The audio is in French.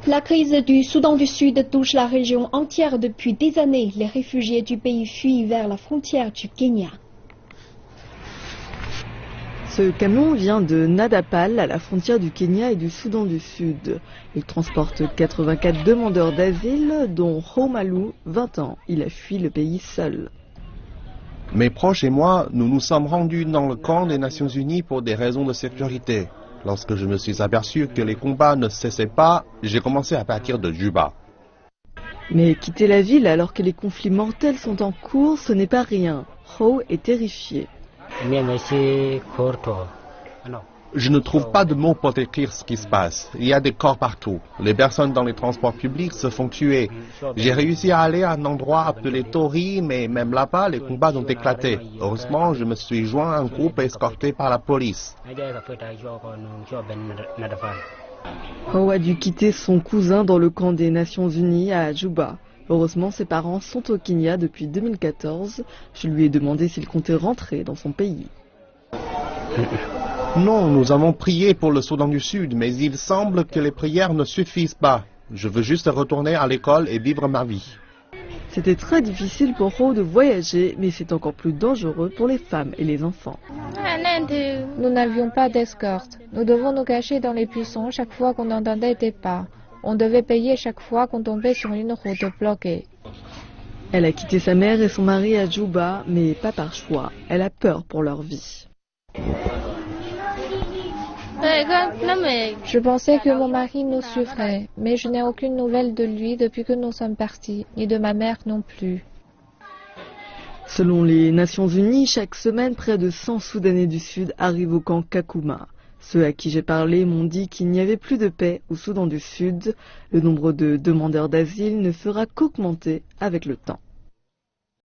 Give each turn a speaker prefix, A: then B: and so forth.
A: La crise du Soudan du Sud touche la région entière depuis des années. Les réfugiés du pays fuient vers la frontière du Kenya.
B: Ce camion vient de Nadapal, à la frontière du Kenya et du Soudan du Sud. Il transporte 84 demandeurs d'asile, dont Homalu, 20 ans. Il a fui le pays seul.
C: Mes proches et moi, nous nous sommes rendus dans le camp des Nations Unies pour des raisons de sécurité. Lorsque je me suis aperçu que les combats ne cessaient pas, j'ai commencé à partir de Juba.
B: Mais quitter la ville alors que les conflits mortels sont en cours, ce n'est pas rien. Ho est terrifié.
C: Je ne trouve pas de mots pour décrire ce qui se passe. Il y a des corps partout. Les personnes dans les transports publics se font tuer. J'ai réussi à aller à un endroit appelé Tori, mais même là-bas, les combats ont éclaté. Heureusement, je me suis joint à un groupe escorté par la police.
B: Ho a dû quitter son cousin dans le camp des Nations Unies à Juba. Heureusement, ses parents sont au Kenya depuis 2014. Je lui ai demandé s'il comptait rentrer dans son pays.
C: Non, nous avons prié pour le Soudan du Sud, mais il semble que les prières ne suffisent pas. Je veux juste retourner à l'école et vivre ma vie.
B: C'était très difficile pour Ho de voyager, mais c'est encore plus dangereux pour les femmes et les enfants.
D: Nous n'avions pas d'escorte. Nous devons nous cacher dans les buissons chaque fois qu'on entendait des pas. On devait payer chaque fois qu'on tombait sur une route bloquée.
B: Elle a quitté sa mère et son mari à Juba, mais pas par choix. Elle a peur pour leur vie.
D: Je pensais que mon mari nous suivrait, mais je n'ai aucune nouvelle de lui depuis que nous sommes partis, ni de ma mère non plus.
B: Selon les Nations Unies, chaque semaine, près de 100 Soudanais du Sud arrivent au camp Kakuma. Ceux à qui j'ai parlé m'ont dit qu'il n'y avait plus de paix au Soudan du Sud. Le nombre de demandeurs d'asile ne fera qu'augmenter avec le temps.